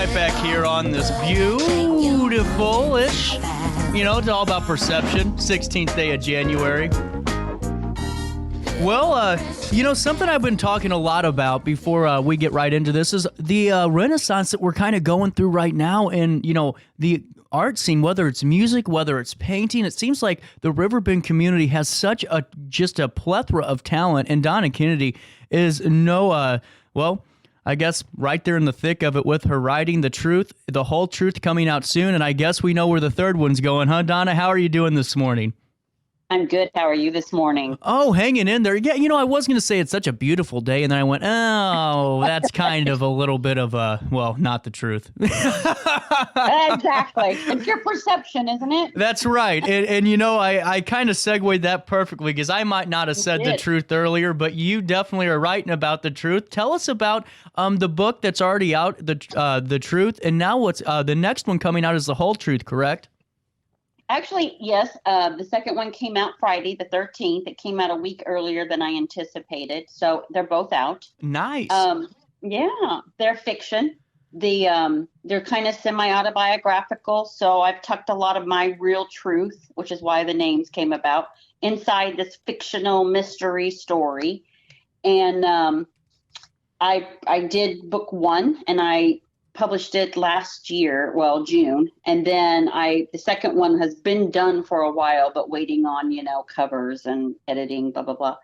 right back here on this beautiful-ish, it's all about perception, 16th day of January. Well, something I've been talking a lot about before we get right into this is the renaissance that we're kind of going through right now. And, the art scene, whether it's music, whether it's painting, it seems like the RiverBend community has such just a plethora of talent. And Donna Kennedy is I guess right there in the thick of it with her writing, The Whole Truth coming out soon. And I guess we know where the third one's going, huh, Donna? How are you doing this morning? I'm good. How are you this morning? Oh, hanging in there. Yeah, I was going to say it's such a beautiful day, and then I went, oh, that's kind of a little bit of not the truth. Exactly. It's your perception, isn't it? That's right. And I kind of segued that perfectly because I might not have said the truth earlier, but you definitely are writing about the truth. Tell us about the book that's already out, The Truth, and now what's the next one coming out is The Whole Truth, correct? Actually, yes. The second one came out Friday, the 13th. It came out a week earlier than I anticipated. So they're both out. Nice. Yeah, they're fiction. They're kind of semi-autobiographical. So I've tucked a lot of my real truth, which is why the names came about, inside this fictional mystery story. And I did book one, and I published it last year, June. And then the second one has been done for a while, but waiting on, covers and editing, blah, blah, blah.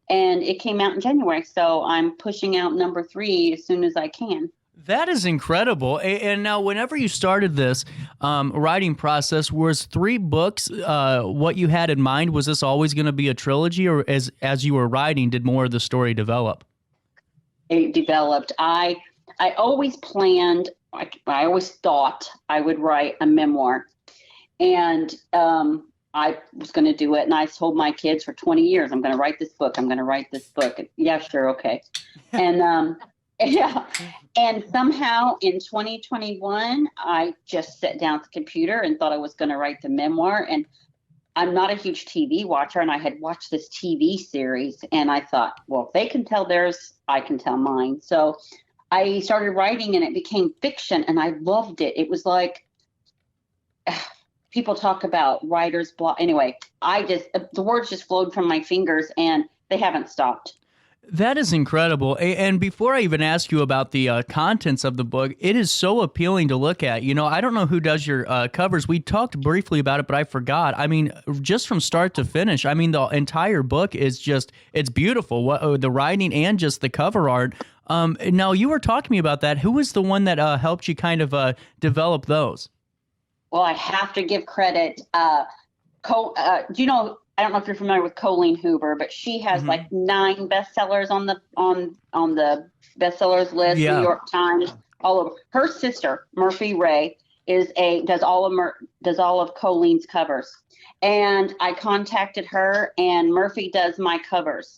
And it came out in January. So I'm pushing out number 3 as soon as I can. That is incredible. And now, whenever you started this writing process, was 3 books what you had in mind? Was this always going to be a trilogy, or as you were writing, did more of the story develop? It developed. I always planned, I always thought I would write a memoir. And I was going to do it. And I told my kids for 20 years, I'm going to write this book. I'm going to write this book. Yeah, sure. Okay. And yeah. And somehow in 2021, I just sat down at the computer and thought I was going to write the memoir. And I'm not a huge TV watcher. And I had watched this TV series. And I thought, well, if they can tell theirs, I can tell mine. So I started writing, and it became fiction, and I loved it. It was like people talk about writer's block. Anyway, the words just flowed from my fingers, and they haven't stopped. That is incredible. And before I even ask you about the contents of the book, it is so appealing to look at. I don't know who does your covers. We talked briefly about it, but I forgot. I mean, just from start to finish, I mean, the entire book is it's beautiful. The writing and just the cover art. Now, you were talking to me about that. Who was the one that helped you kind of develop those? Well, I have to give credit. Do you know? I don't know if you're familiar with Colleen Hoover, but she has like 9 bestsellers on the bestsellers list. Yeah. New York Times, all over. Her sister, Murphy Ray, does all of Colleen's covers, and I contacted her, and Murphy does my covers.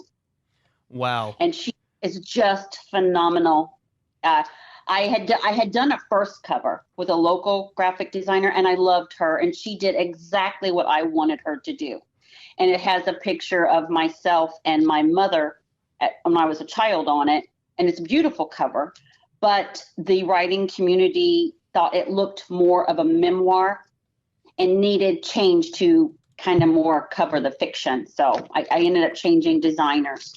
Wow! And she is just phenomenal. I had done a first cover with a local graphic designer, and I loved her, and she did exactly what I wanted her to do. And it has a picture of myself and my mother when I was a child on it, and it's a beautiful cover. But the writing community thought it looked more of a memoir and needed change to kind of more cover the fiction. So I ended up changing designers.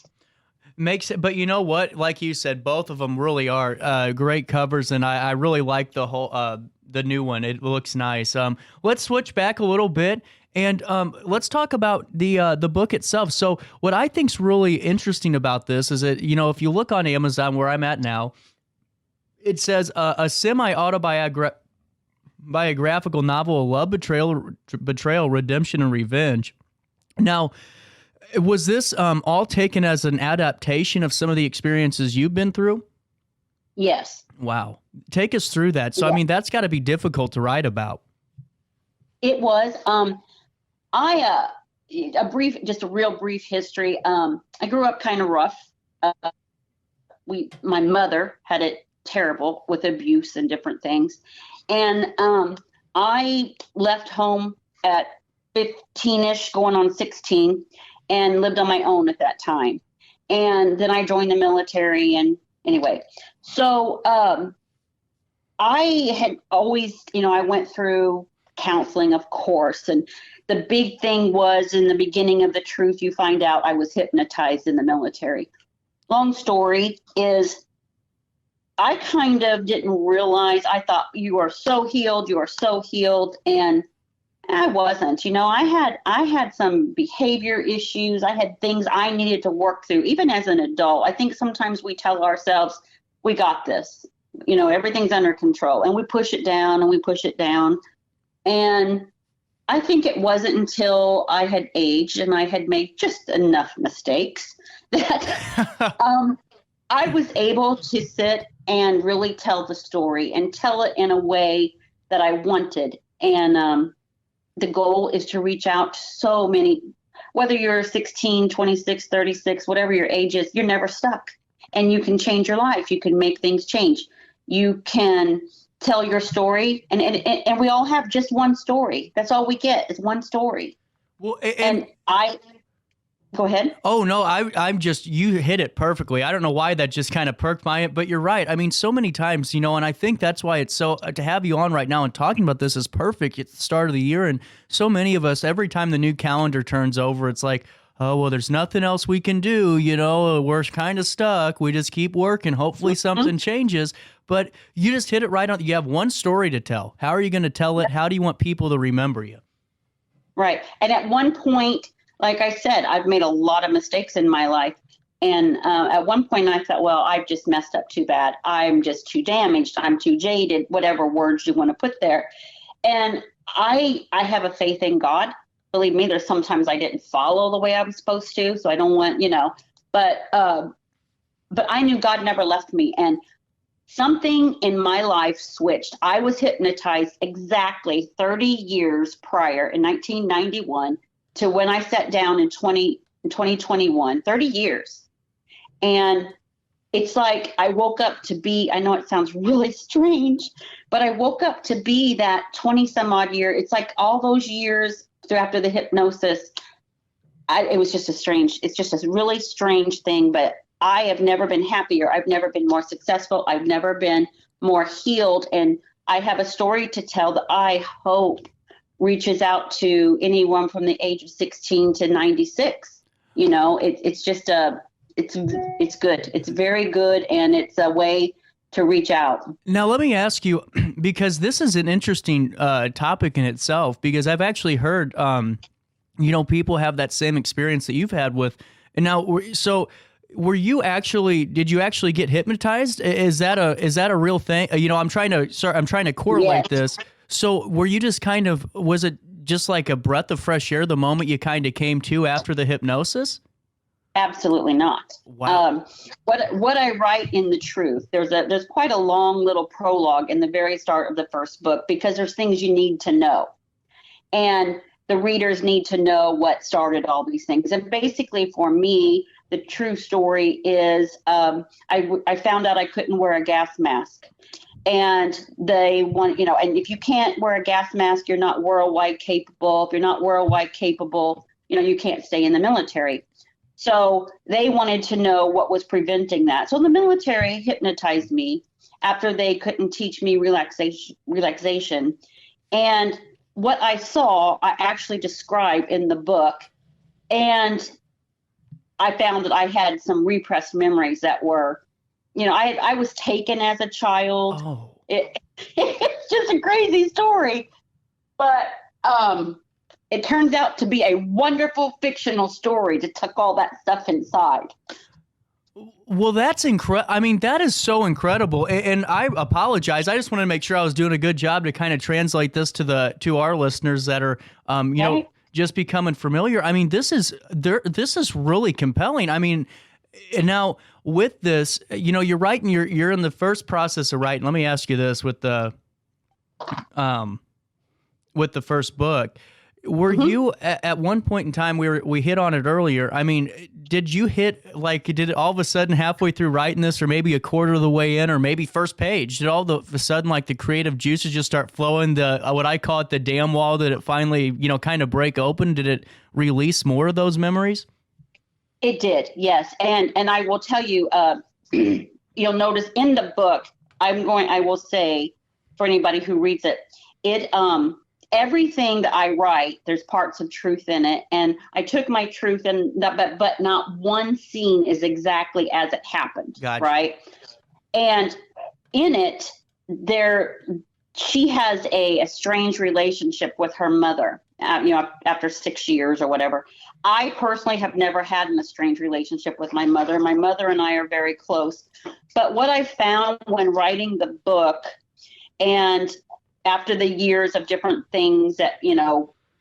But you know what? Like you said, both of them really are great covers, and I really like the whole the new one. It looks nice. Let's switch back a little bit, and let's talk about the book itself. So what I think's really interesting about this is that if you look on Amazon, where I'm at now, it says a semi-autobiographical novel of love, betrayal, redemption, and revenge. Now, was this all taken as an adaptation of some of the experiences you've been through? Yes. Wow. Take us through that. So, yeah. I mean, that's got to be difficult to write about. It was. A real brief history. I grew up kind of rough. My mother had it terrible with abuse and different things. And I left home at 15-ish, going on 16, and lived on my own at that time. And then I joined the military, and anyway. So I had always, I went through counseling, of course, and the big thing was in the beginning of the truth, you find out I was hypnotized in the military. Long story is I kind of didn't realize, I thought you are so healed, and I wasn't. I had some behavior issues. I had things I needed to work through, even as an adult. I think sometimes we tell ourselves, we got this, everything's under control, and we push it down and we push it down. And I think it wasn't until I had aged and I had made just enough mistakes that I was able to sit and really tell the story and tell it in a way that I wanted. And the goal is to reach out to so many, whether you're 16, 26, 36, whatever your age is, you're never stuck. And you can change your life. You can make things change. You can tell your story. And we all have just one story. That's all we get is one story. Well, Go ahead. Oh, no, I'm just, you hit it perfectly. I don't know why that just kind of perked my, but you're right. I mean, so many times, and I think that's why it's so, to have you on right now and talking about this is perfect at the start of the year. And so many of us, every time the new calendar turns over, it's like, oh, well, there's nothing else we can do. We're kind of stuck. We just keep working. Hopefully something changes. But you just hit it right on. You have one story to tell. How are you going to tell it? How do you want people to remember you? Right. And at one point, like I said, I've made a lot of mistakes in my life. And at one point I thought, well, I've just messed up too bad. I'm just too damaged. I'm too jaded, whatever words you want to put there. And I have a faith in God. Believe me, there's sometimes I didn't follow the way I was supposed to. So I don't want, but I knew God never left me. And something in my life switched. I was hypnotized exactly 30 years prior in 1991 to when I sat down in 2021, 30 years. And it's like I woke up to be, I know it sounds really strange, but I woke up to be that 20 some odd year. It's like all those years after the hypnosis, it's just a really strange thing, but I have never been happier. I've never been more successful. I've never been more healed. And I have a story to tell that I hope reaches out to anyone from the age of 16 to 96. It's just it's good. It's very good. And it's a way to reach out. Now, let me ask you, because this is an interesting topic in itself, because I've actually heard, people have that same experience that you've had with, and now, so did you actually get hypnotized? Is that a real thing? I'm trying to correlate this. So were you just was it just like a breath of fresh air the moment you kind of came to after the hypnosis? Absolutely not. Wow. What I write in the truth, there's quite a long little prologue in the very start of the first book, because there's things you need to know. And the readers need to know what started all these things. And basically for me, the true story is I found out I couldn't wear a gas mask. And they want, and if you can't wear a gas mask, you're not worldwide capable. If you're not worldwide capable, you can't stay in the military. So they wanted to know what was preventing that. So the military hypnotized me after they couldn't teach me relaxation. And what I saw, I actually describe in the book. And I found that I had some repressed memories that were, I was taken as a child. Oh. It's just a crazy story. But it turns out to be a wonderful fictional story to tuck all that stuff inside. Well, that's incredible. I mean, that is so incredible. And I apologize. I just wanted to make sure I was doing a good job to kind of translate this to our listeners that are, just becoming familiar. I mean, this is really compelling. I mean, and now with this, you're writing, you're in the first process of writing. Let me ask you this with the first book. Were you at one point in time, we hit on it earlier, I mean, did it all of a sudden halfway through writing this, or maybe a quarter of the way in, or maybe first page, did all of a sudden like the creative juices just start flowing, the what I call it the dam wall, did it finally kind of break open? Did it release more of those memories? It did, yes. And I will tell you, you'll notice in the book, I will say for anybody who reads it. It everything that I write, there's parts of truth in it, and I took my truth and but not one scene is exactly as it happened, Gotcha. right? And in it, she has a strange relationship with her mother. After 6 years or whatever. I personally have never had an estranged relationship with my mother. My mother and I are very close. But what I found when writing the book, and after the years of different things that,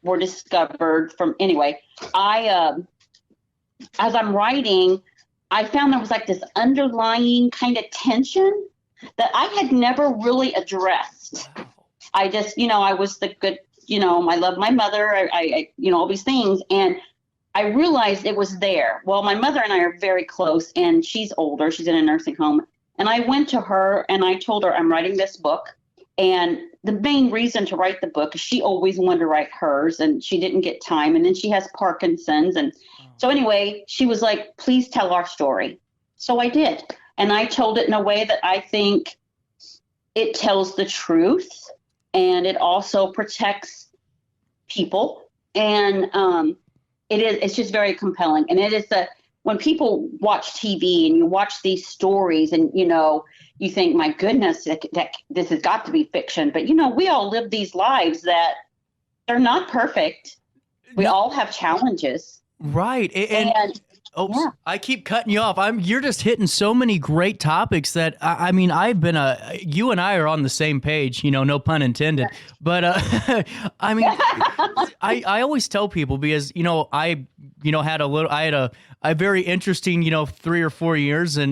were discovered from, anyway, as I'm writing, I found there was like this underlying kind of tension that I had never really addressed. I just, I was the good, I love my mother, I all these things. And I realized it was there. Well, my mother and I are very close, and she's older. She's in a nursing home. And I went to her and I told her, I'm writing this book. And the main reason to write the book is she always wanted to write hers, and she didn't get time. And then she has Parkinson's. And so anyway, she was like, please tell our story. So I did. And I told it in a way that I think it tells the truth, and it also protects people. And it's just very compelling. And it is when people watch TV and you watch these stories and, you think, my goodness, that this has got to be fiction. But, we all live these lives that they're not perfect. We all have challenges. Right. And yeah. I keep cutting you off. You're just hitting so many great topics that I've been you and I are on the same page, no pun intended. But I always tell people, because I had a very interesting 3 or 4 years, and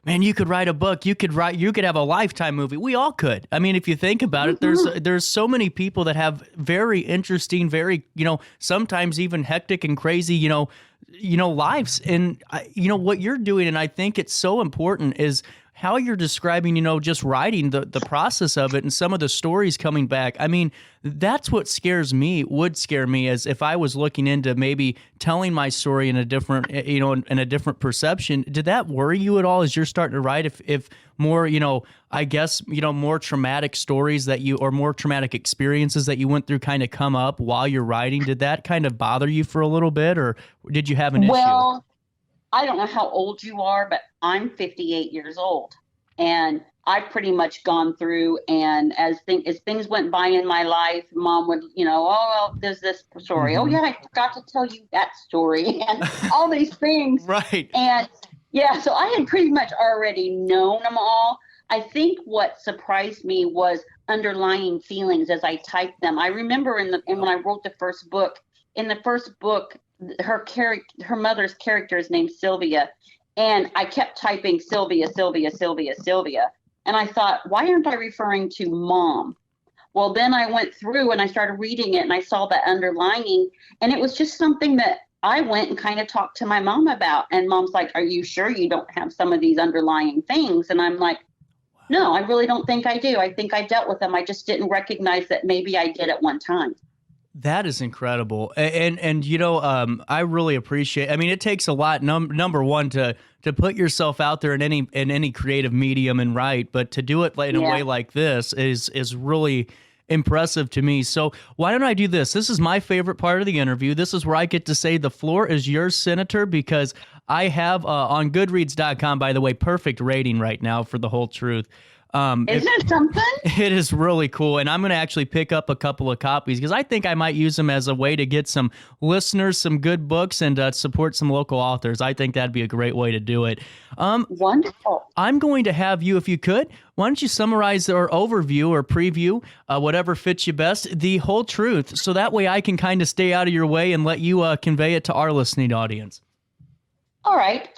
man, you could write a book, you could have a Lifetime movie. We all could. I mean, if you think about it, there's so many people that have very interesting, very sometimes even hectic and crazy lives. And what you're doing, and I think it's so important, is how you're describing, just writing the process of it and some of the stories coming back. I mean, that's what would scare me, as if I was looking into maybe telling my story in a different, in a different perception. Did that worry you at all as you're starting to write? If more, I guess, more traumatic stories or more traumatic experiences that you went through kind of come up while you're writing, did that kind of bother you for a little bit, or did you have an issue? Well, I don't know how old you are, but I'm 58 years old, and I've pretty much gone through, and as things went by in my life, Mom would, oh, well, there's this story. Mm-hmm. Oh yeah, I forgot to tell you that story, and all these things. Right. And yeah, so I had pretty much already known them all. I think what surprised me was underlying feelings as I typed them. I remember when I wrote the first book, her mother's character is named Sylvia, and I kept typing Sylvia, Sylvia, Sylvia, Sylvia. And I thought, why aren't I referring to Mom? Well, then I went through and I started reading it, and I saw that underlining, and it was just something that I went and kind of talked to my mom about. And Mom's like, are you sure you don't have some of these underlying things? And I'm like, no, I really don't think I do. I think I dealt with them. I just didn't recognize that maybe I did at one time. That is incredible. And I really appreciate, it takes a lot, number one, to put yourself out there in any creative medium and write, but to do it in a way like this is really impressive to me. So why don't I do this? This is my favorite part of the interview. This is where I get to say the floor is yours, Senator, because I have on Goodreads.com, by the way, perfect rating right now for The Whole Truth. Isn't it something? It is really cool, and I'm going to actually pick up a couple of copies because I think I might use them as a way to get some listeners, some good books, and support some local authors. I think that'd be a great way to do it. Wonderful. I'm going to have you, if you could, why don't you summarize or overview or preview, whatever fits you best, The Whole Truth, so that way I can kind of stay out of your way and let you convey it to our listening audience. All right.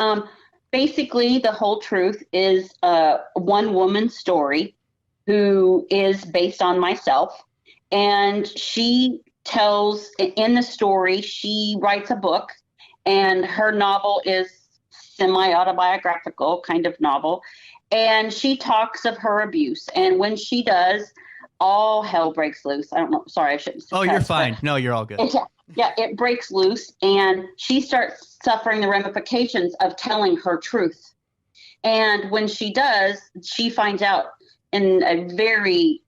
Basically, The Whole Truth is a one woman story who is based on myself. And she tells, in the story, she writes a book, and her novel is semi-autobiographical kind of novel. And she talks of her abuse. And when she does, all hell breaks loose. I don't know. Sorry, I shouldn't. Oh, you're fine. No, you're all good. It breaks loose, and she starts suffering the ramifications of telling her truth. And when she does, she finds out in a very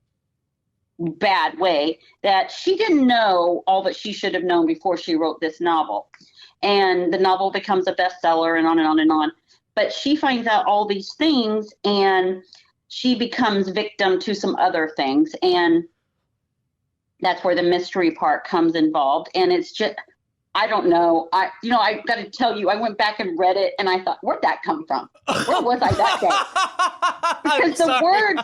bad way, that she didn't know all that she should have known before she wrote this novel. And the novel becomes a bestseller and on and on and on. But she finds out all these things and she becomes victim to some other things. And that's where the mystery part comes involved. And it's just, I don't know. I got to tell you, I went back and read it and I thought, where'd that come from? Where was I that day? Because the words,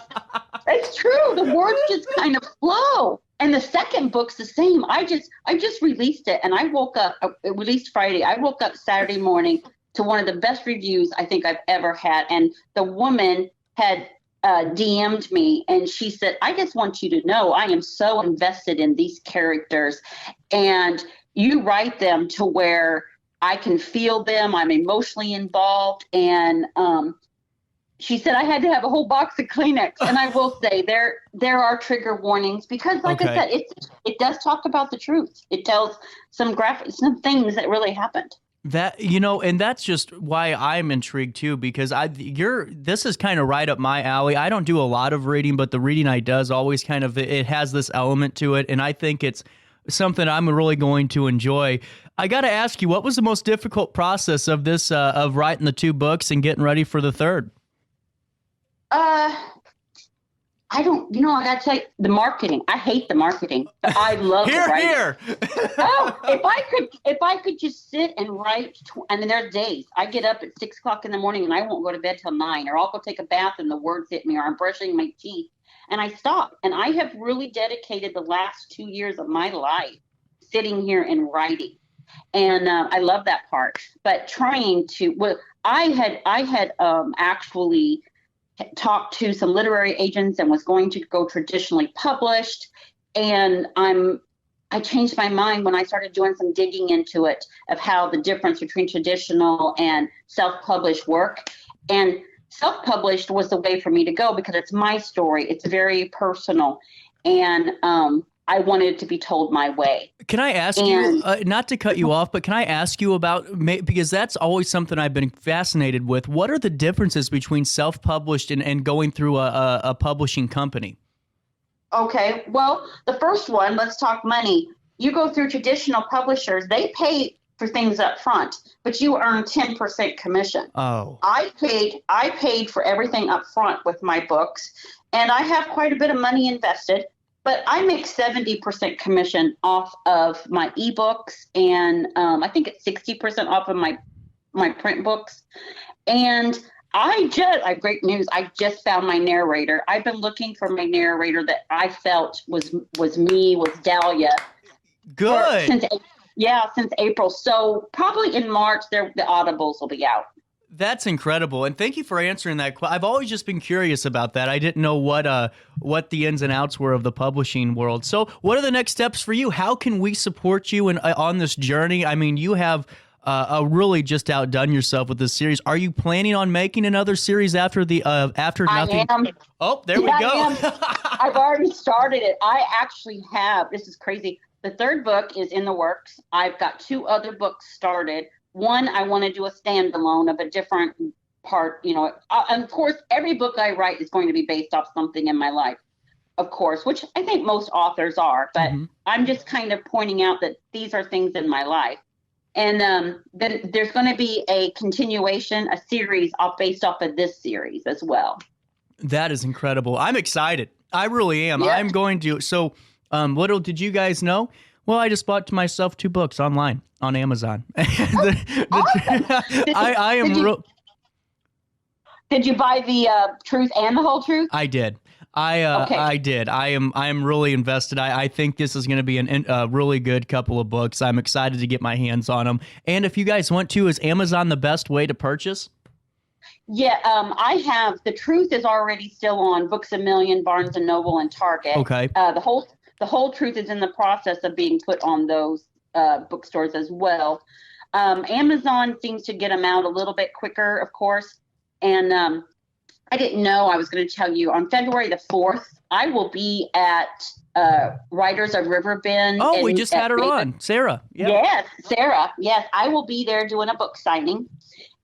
it's true. The words just kind of flow. And the second book's the same. I just released it and I woke up, it released Friday. I woke up Saturday morning to one of the best reviews I think I've ever had. And the woman had DM'd me and she said, I just want you to know I am so invested in these characters and you write them to where I can feel them. I'm emotionally involved. And she said I had to have a whole box of Kleenex. And I will say there are trigger warnings because like I said, it does talk about the truth. It tells some things that really happened. That, and that's just why I'm intrigued too, because this is kind of right up my alley. I don't do a lot of reading, but the reading I does always kind of, it has this element to it. And I think it's something I'm really going to enjoy. I got to ask you, what was the most difficult process of this, of writing the 2 books and getting ready for the 3rd? I gotta tell you, the marketing. I hate the marketing, but I love the writing. Here. Oh, if I could just sit and write, and then there's days I get up at 6 o'clock in the morning and I won't go to bed till 9, or I'll go take a bath and the words hit me, or I'm brushing my teeth and I stop. And I have really dedicated the last 2 years of my life sitting here and writing, and I love that part. But trying to, I had actually talked to some literary agents and was going to go traditionally published. And I changed my mind when I started doing some digging into it of how the difference between traditional and self-published work. And self-published was the way for me to go because it's my story. It's very personal. And I wanted it to be told my way. Can I ask you, not to cut you off, but can I ask you about, because that's always something I've been fascinated with. What are the differences between self-published and going through a publishing company? Okay, well, the first one, let's talk money. You go through traditional publishers, they pay for things up front, but you earn 10% commission. Oh. I paid for everything up front with my books, and I have quite a bit of money invested. But I make 70% commission off of my ebooks, and I think it's 60% off of my print books. And I have great news. I just found my narrator. I've been looking for my narrator that I felt was Dahlia. Good. Since April. So probably in March, the Audibles will be out. That's incredible, and thank you for answering that. I've always just been curious about that. I didn't know what the ins and outs were of the publishing world. So, what are the next steps for you? How can we support you on this journey? I mean, you have really just outdone yourself with this series. Are you planning on making another series after nothing? I am. Oh, there we go. I've already started it. I actually have. This is crazy. The 3rd book is in the works. I've got 2 other books started. One, I want to do a standalone of a different part, and of course, every book I write is going to be based off something in my life, of course, which I think most authors are, but I'm just kind of pointing out that these are things in my life. And then there's going to be a continuation, a series based off of this series as well. That is incredible. I'm excited. I really am. Yeah. I'm going to. So little did you guys know, well, I just bought myself 2 books online on Amazon. Awesome. Did you buy the Truth and the Whole Truth? I did. Okay. I did. I am really invested. I think this is going to be a really good couple of books. I'm excited to get my hands on them. And if you guys want to, is Amazon the best way to purchase? Yeah, I have. The Truth is already still on Books A Million, Barnes and Noble, and Target. Okay. The Whole Truth is in the process of being put on those bookstores as well. Amazon seems to get them out a little bit quicker, of course. And I didn't know, I was going to tell you, on February the 4th, I will be at Writers of Riverbend. Oh, we just had her on, Sarah. Yep. Yes, Sarah. Yes, I will be there doing a book signing.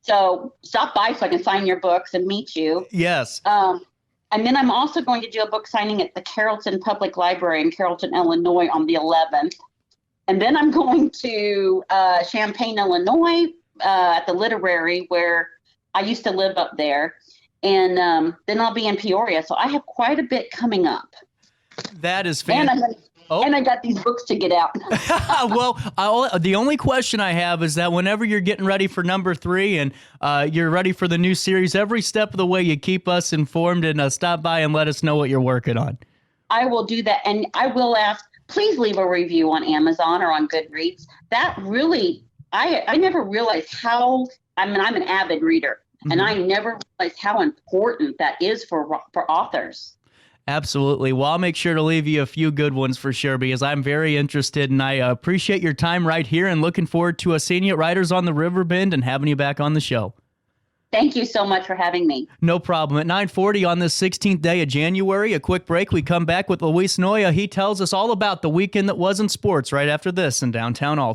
So stop by so I can sign your books and meet you. Yes. And then I'm also going to do a book signing at the Carrollton Public Library in Carrollton, Illinois on the 11th. And then I'm going to Champaign, Illinois at the Literary, where I used to live up there. And then I'll be in Peoria. So I have quite a bit coming up. That is fantastic. And I got these books to get out. Well, the only question I have is that whenever you're getting ready for number 3 and you're ready for the new series, every step of the way you keep us informed and stop by and let us know what you're working on. I will do that. And I will ask, please leave a review on Amazon or on Goodreads. That really, I never realized how, I'm an avid reader, and I never realized how important that is for authors. Absolutely. Well, I'll make sure to leave you a few good ones for sure, because I'm very interested, and I appreciate your time right here and looking forward to seeing you at Writers on the River Bend and having you back on the show. Thank you so much for having me. No problem. At 9:40 on this 16th day of January, a quick break. We come back with Luis Noya. He tells us all about the weekend that was in sports right after this in Downtown Alton.